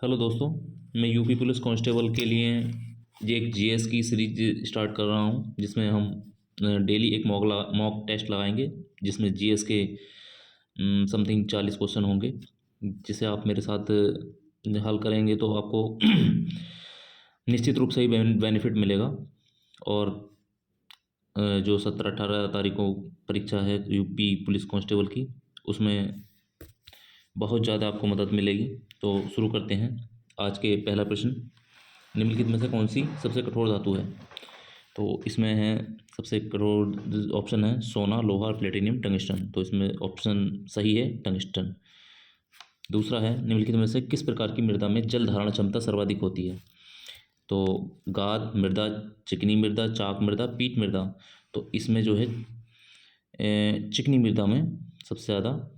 Hello दोस्तों, मैं UP police constable के लिए ये एक जीएस की सीरीज स्टार्ट कर रहा हूँ, जिसमें हम डेली एक मॉक टेस्ट लगाएंगे, जिसमें जीएस के समथिंग 40 क्वेश्चन होंगे, जिसे आप मेरे साथ हल करेंगे तो आपको निश्चित रूप से ही बेनिफिट मिलेगा। और जो 17-18 तारीख को परीक्षा है यूपी पुलिस कांस्टेबल की, उसमें बहुत ज़्यादा आपको मदद मिलेगी। तो शुरू करते हैं। आज के पहला प्रश्न, निम्नलिखित में से कौन सी सबसे कठोर धातु है? तो इसमें है सबसे कठोर ऑप्शन है सोना, लोहा, प्लेटिनियम, टंगस्टन। तो इसमें ऑप्शन सही है टंगस्टन। दूसरा है, निम्नलिखित में से किस प्रकार की मृदा में जल धारण क्षमता सर्वाधिक होती है? तो गाद मृदा, चिकनी मृदा, चाक मृदा, पीट मृदा। तो इसमें जो है चिकनी मृदा में सबसे ज़्यादा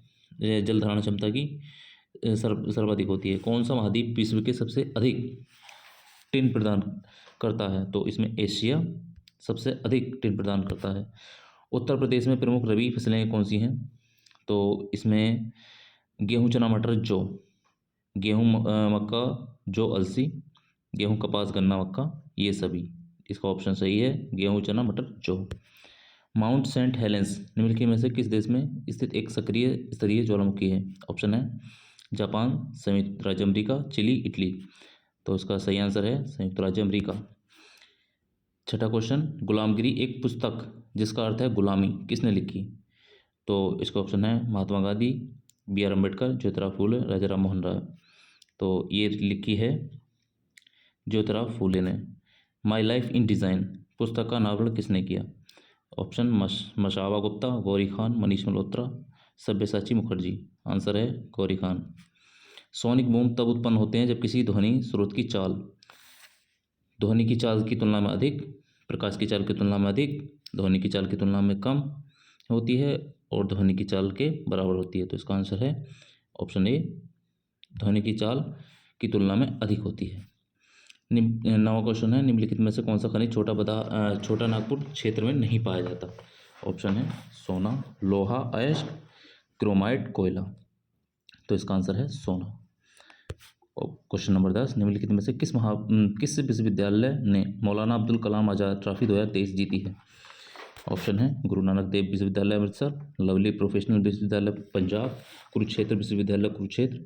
जल धारण क्षमता की सर्वाधिक होती है। कौन सा महाद्वीप विश्व के सबसे अधिक टिन प्रदान करता है? तो इसमें एशिया सबसे अधिक टिन प्रदान करता है। उत्तर प्रदेश में प्रमुख रबी फसलें कौन सी हैं? तो इसमें गेहूं, चना, मटर, जौ। गेहूं, मक्का, जौ, अलसी, गेहूं, कपास, गन्ना, मक्का, ये सभी। इसका ऑप्शन सही है गेहूं, चना, मटर, जौ। माउंट सेंट हेलेंस निम्नलिखित में से किस देश में स्थित एक सक्रिय स्तरीय ज्वालामुखी है? ऑप्शन है जापान, संयुक्त राज्य अमेरिका, चिली, इटली। तो इसका सही आंसर है संयुक्त राज्य अमेरिका। छठा क्वेश्चन, गुलामगिरी एक पुस्तक जिसका अर्थ है गुलामी किसने लिखी? तो इसका ऑप्शन है महात्मा गांधी, बी आर अम्बेडकर, ज्योतिराव फूले, राजा राम मोहन राय। तो ये लिखी है ज्योतिराव फूले ने। माई लाइफ इन डिज़ाइन पुस्तक का अनावरण किसने किया? ऑप्शन मशावा गुप्ता, गौरी खान, मनीष मल्होत्रा, सब्यसाची मुखर्जी। आंसर है गौरी खान। सोनिक बूम तब उत्पन्न होते हैं जब किसी ध्वनि स्रोत की चाल ध्वनि की चाल की तुलना में अधिक, प्रकाश की चाल की तुलना में अधिक, ध्वनि की चाल की तुलना में कम होती है और ध्वनि की चाल के बराबर होती है। तो इसका आंसर है ऑप्शन ए, ध्वनि की चाल की तुलना में अधिक होती है। नवा क्वेश्चन है, निम्नलिखित में से कौन सा खनिज छोटा नागपुर क्षेत्र में नहीं पाया जाता? ऑप्शन है सोना, लोहा, अयस्क, क्रोमाइट, कोयला। तो इसका आंसर है सोना। क्वेश्चन नंबर 10, निम्नलिखित में से किस विश्वविद्यालय ने मौलाना अब्दुल कलाम आज़ाद ट्रॉफी 2023 जीती है? ऑप्शन है गुरु नानक देव विश्वविद्यालय अमृतसर, लवली प्रोफेशनल विश्वविद्यालय पंजाब, कुरुक्षेत्र विश्वविद्यालय कुरुक्षेत्र,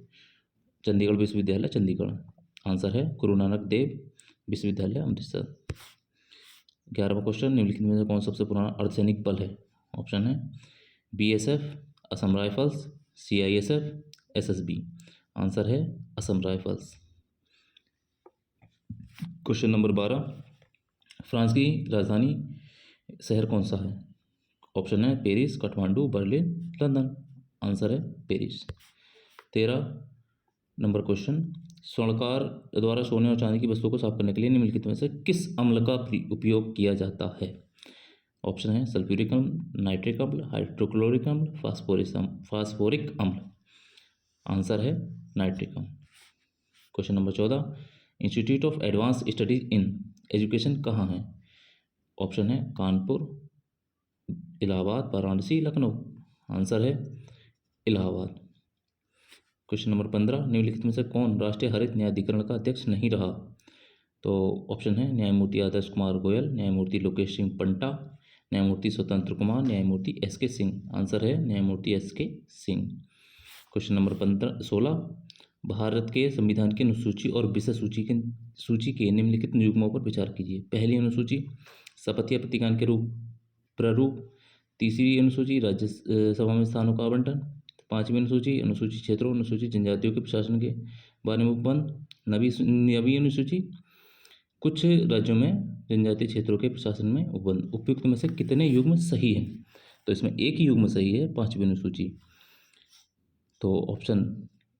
चंडीगढ़ विश्वविद्यालय चंडीगढ़। आंसर है गुरु नानक देव विश्वविद्यालय अमृतसर। 11वां क्वेश्चन, निम्नलिखित में से कौन सबसे पुराना अर्धसैनिक बल है? ऑप्शन है BSF, Assam Rifles, CISF, SSB. Answer है Assam Rifles. Question number 12, France की राजधानी शहर कौन सा है? ऑप्शन है Paris, Kathmandu, Berlin, London. Answer है पेरिस। 13 नंबर क्वेश्चन, स्वर्णकार द्वारा सोने और चांदी की वस्तुओं को साफ करने के लिए निम्नलिखित में से किस अम्ल का उपयोग किया जाता है? ऑप्शन है सल्फ्यूरिक अम्ल, नाइट्रिक अम्ल, हाइड्रोक्लोरिक अम्ल, फास्फोरिक अम्ल। आंसर है नाइट्रिक अम्ल। Question number 14, institute of advance studies in education कहाँ है? ऑप्शन है कानपुर, इलाहाबाद, वाराणसी, लखनऊ। आंसर है इलाहाबाद। क्वेश्चन नंबर 15, निम्नलिखित में से कौन राष्ट्रीय हरित न्यायाधिकरण का अध्यक्ष नहीं रहा? तो ऑप्शन है न्यायमूर्ति आदर्श कुमार गोयल, न्यायमूर्ति लोकेश सिंह पंटा, न्यायमूर्ति स्वतंत्र कुमार, न्यायमूर्ति एस के सिंह। आंसर है न्यायमूर्ति एस के सिंह। क्वेश्चन नंबर 16, भारत के संविधान की अनुसूची और विषय सूची के निम्नलिखित युग्मों पर विचार कीजिए। पहली अनुसूची शपथ या प्रतिज्ञान के प्रारूप। तीसरी अनुसूची राज्यसभा में स्थानों का आवंटन। पांचवी अनुसूची अनुसूचित क्षेत्रों, अनुसूचित जनजातियों के प्रशासन के बारे में उपबंध। नवी अनुसूची कुछ राज्यों में जनजातीय क्षेत्रों के प्रशासन में उपबंध। उपयुक्त में से कितने युग्म सही हैं? तो इसमें एक ही युग्म सही है, पांचवी अनुसूची। तो ऑप्शन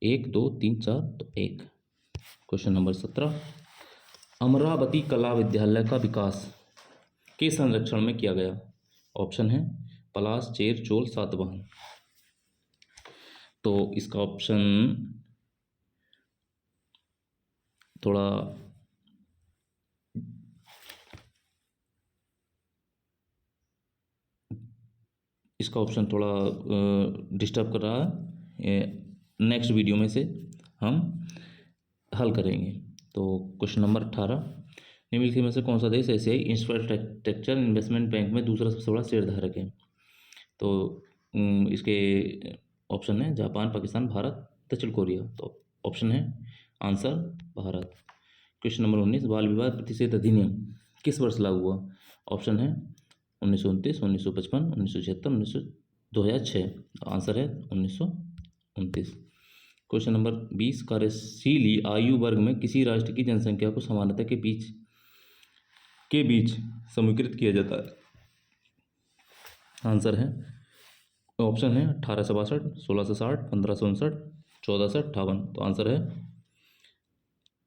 1, 2, 3, 4, तो 1। क्वेश्चन नंबर 17, अमरावती कला विद्यालय का विकास किस संरक्षण में किया गया? ऑप्शन है पलाश, चेर, चोल, सातवाहन। तो इसका ऑप्शन थोड़ा डिस्टर्ब कर रहा है। नेक्स्ट वीडियो में से हम हल करेंगे। तो क्वेश्चन नंबर 18, निम्नलिखित में से कौन सा देश एशियाई इंफ्रास्ट्रक्चर इन्वेस्टमेंट बैंक में दूसरा सबसे बड़ा शेयरधारक है? तो इसके ऑप्शन है जापान, पाकिस्तान, भारत, दक्षिण कोरिया। तो ऑप्शन है आंसर भारत। क्वेश्चन नंबर 19, बाल विवाह प्रतिषेध अधिनियम किस वर्ष लागू हुआ? ऑप्शन है 1929, 1955, 1976, 2006। आंसर है 1929। क्वेश्चन नंबर 20, कार्यशील आयु वर्ग में किसी राष्ट्र की जनसंख्या को समानता के बीच समीकृत किया जाता है? आंसर है, ऑप्शन है 1862, 1660, 1559, 1458। तो आंसर है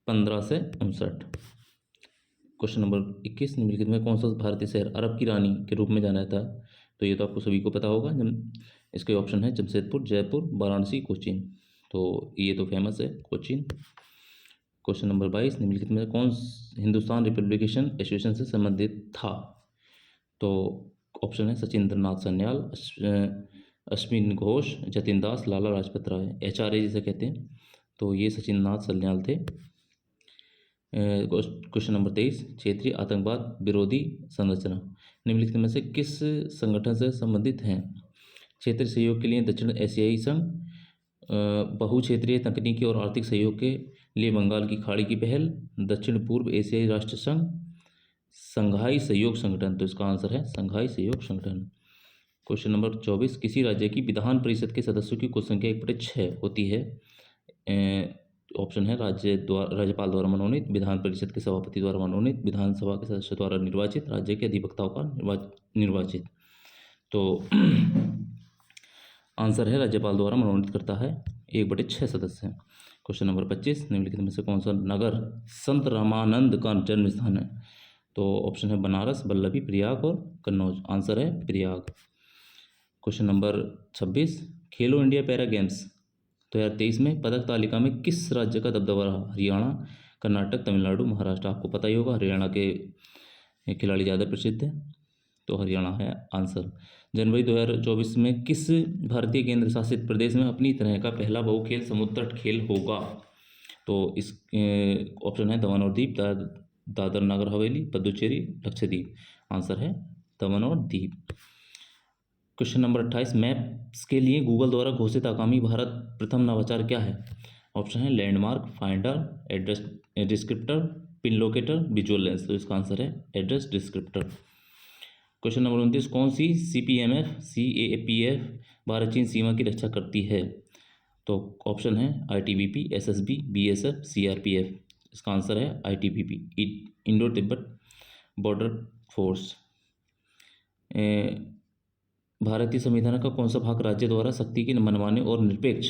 1559। क्वेश्चन नंबर 21, निम्नलिखित में कौन सा भारतीय शहर अरब की रानी के रूप में जाना जाता है? तो ये तो आपको सभी को पता होगा। इसके ऑप्शन है जमशेदपुर, जयपुर, वाराणसी, कोचीन। तो ये तो फेमस है कोचीन। क्वेश्चन नंबर 22, निम्नलिखित में कौन हिंदुस्तान रिपब्लिकेशन एसोसिएशन से संबंधित था? तो ऑप्शन है सचिंद्र नाथ सन्याल, अश्विन घोष, जतिन दास, लाला लाजपत राय, HRA जिसे कहते हैं। तो ये सचिंद्र नाथ सन्याल थे। क्वेश्चन नंबर 23, क्षेत्रीय आतंकवाद विरोधी संरचना निम्नलिखित में से किस संगठन से संबंधित हैं? क्षेत्रीय सहयोग के लिए दक्षिण एशियाई संघ, बहुक्षेत्रीय तकनीकी और आर्थिक सहयोग के लिए बंगाल की खाड़ी की पहल, दक्षिण पूर्व एशियाई राष्ट्र संघ, संघाई सहयोग संगठन। तो इसका आंसर है संघाई सहयोग संगठन। क्वेश्चन नंबर 24, किसी राज्य की विधान परिषद के सदस्यों की कुल संख्या 1/6 होती है? ऑप्शन है राज्यपाल द्वारा मनोनीत, विधान परिषद के सभापति द्वारा मनोनीत, विधानसभा के सदस्य द्वारा निर्वाचित, राज्य के अधिवक्ताओं का निर्वाचित। तो आंसर है राज्यपाल द्वारा मनोनीत करता है, 1/6 सदस्य हैं। क्वेश्चन नंबर 25, निम्नलिखित में से कौन सा नगर संत रामानंद का जन्म स्थान है? तो ऑप्शन है बनारस, वल्लभी, प्रयाग और कन्नौज। आंसर है प्रयाग। क्वेश्चन नंबर 26, खेलो इंडिया पैरा गेम्स 2023 में पदक तालिका में किस राज्य का दबदबा रहा? हरियाणा, कर्नाटक, तमिलनाडु, महाराष्ट्र। आपको पता ही होगा हरियाणा के खिलाड़ी ज़्यादा प्रसिद्ध हैं, तो हरियाणा है आंसर। जनवरी 2024 में किस भारतीय केंद्र शासित प्रदेश में अपनी तरह का पहला बहुखेल समुद्र तट खेल होगा? तो इस ऑप्शन है दमन और दीव, दादर नगर हवेली, पुदुचेरी, लक्षद्वीप। आंसर है दमन और दीव। क्वेश्चन नंबर 28, मैप्स के लिए गूगल द्वारा घोषित आगामी भारत प्रथम नवाचार क्या है? ऑप्शन है landmark, finder, address descriptor, pin locator, visual lens. तो इसका आंसर है एड्रेस डिस्क्रिप्टर। क्वेश्चन नंबर 29, कौन सी CPMF CAPF भारत चीन सीमा की रक्षा करती है? तो ऑप्शन है ITBP, SSB, BSF, CRPF। इसका आंसर है ITBP, Indo Tibet border force. भारतीय संविधान का कौन सा भाग राज्य द्वारा शक्ति के मनमाने और निरपेक्ष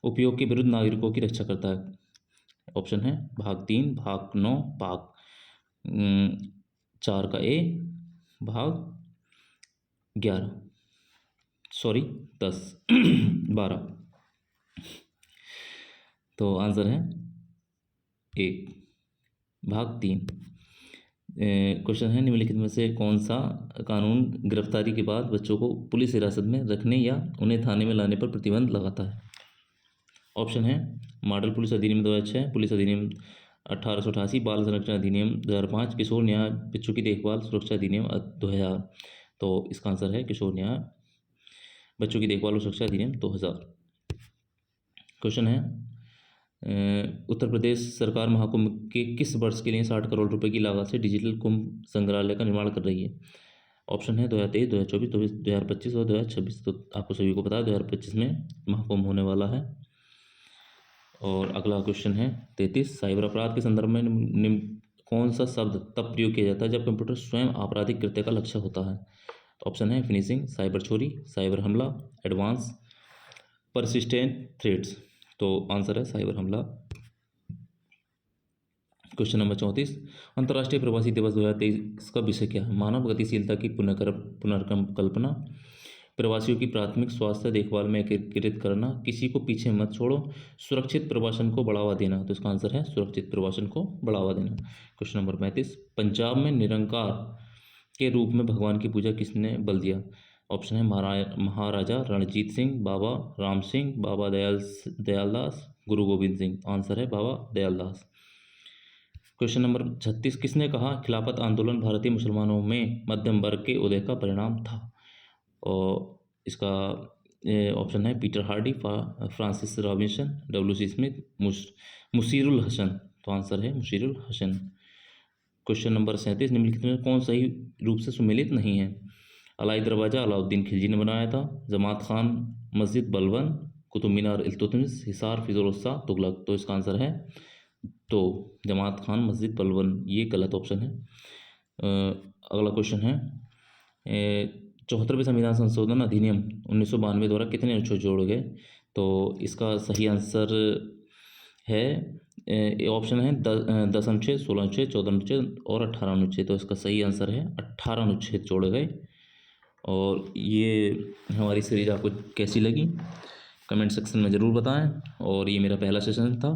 उपयोग के विरुद्ध नागरिकों की रक्षा करता है? ऑप्शन है भाग 3, भाग 9, भाग 4 का A, भाग 11, सॉरी 10 12। तो आंसर है 1, भाग 3। क्वेश्चन है निम्नलिखित में से कौन सा कानून गिरफ्तारी के बाद बच्चों को पुलिस हिरासत में रखने या उन्हें थाने में लाने पर प्रतिबंध लगाता है? ऑप्शन है मॉडल पुलिस अधिनियम 2006, पुलिस अधिनियम 1888, बाल संरक्षण अधिनियम 2005, किशोर न्याय बच्चों की देखभाल सुरक्षा अधिनियम 2000। तो इसका आंसर है किशोर न्याय बच्चों की देखभाल और सुरक्षा अधिनियम 2000। क्वेश्चन है उत्तर प्रदेश सरकार महाकुंभ के किस वर्ष के लिए 60 करोड़ रुपए की लागत से डिजिटल कुंभ संग्रहालय का निर्माण कर रही है? ऑप्शन है 2023, 2024, 2025 और 2026। तो आपको सभी को पता है 2025 में महाकुंभ होने वाला है। और अगला क्वेश्चन है 33, साइबर अपराध के संदर्भ में कौन सा शब्द तब प्रयोग किया जाता है जब कंप्यूटर स्वयं आपराधिक कृत्य का लक्ष्य होता है? ऑप्शन है फिनिशिंग, साइबर चोरी, साइबर हमला, एडवांस, परसिस्टेंट थ्रेट्स। तो आंसर है साइबर हमला। क्वेश्चन नंबर 34, अंतर्राष्ट्रीय प्रवासी दिवस 2023 का विषय क्या है? मानव गतिशीलता की पुनर्कल्पना, प्रवासियों की प्राथमिक स्वास्थ्य देखभाल में एकीकृत करना, किसी को पीछे मत छोड़ो, सुरक्षित प्रवासन को बढ़ावा देना। तो इसका आंसर है सुरक्षित प्रवासन को बढ़ावा देना। क्वेश्चन नंबर 35, पंजाब में निरंकार के रूप में भगवान की पूजा किसने बल दिया? ऑप्शन है महाराजा रणजीत सिंह, बाबा राम सिंह, बाबा दयालदास, गुरु गोविंद सिंह। आंसर है बाबा दयालदास। क्वेश्चन नंबर 36, किसने कहा खिलाफत आंदोलन भारतीय मुसलमानों में मध्यम वर्ग के उदय का परिणाम था? और इसका ऑप्शन है Peter Hardy, Francis Robinson, WC. Smith, Mushirul Hasan. तो आंसर है मुशीरुल हसन। क्वेश्चन नंबर 37, निम्नलिखित में कौन सही रूप से सुमेलित नहीं है? अलाई दरवाज़ा अलाउद्दीन खिलजी ने बनाया था, जमात खान मस्जिद बलबन, कुतुब मीनार इल्तुतमिश, हिसार फिरोजशाह तुगलक। तो इसका आंसर है तो जमात खान मस्जिद बलबन, ये गलत ऑप्शन है। अगला क्वेश्चन है 74वें संविधान संशोधन अधिनियम 1992 द्वारा कितने अनुच्छेद जोड़े गए? तो इसका सही आंसर है ऑप्शन है 10 अनुच्छेद, 16 अनुच्छेद, 14 अनुच्छेद और 18 अनुच्छेद। तो इसका सही आंसर है 18 अनुच्छेद जोड़े गए। और ये हमारी सीरीज आपको कैसी लगी कमेंट सेक्शन में ज़रूर बताएं। और ये मेरा पहला सेशन था,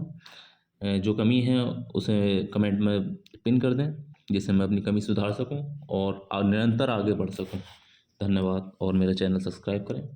जो कमी है उसे कमेंट में पिन कर दें, जिससे मैं अपनी कमी सुधार सकूं और निरंतर आगे बढ़ सकूं। धन्यवाद और मेरा चैनल सब्सक्राइब करें।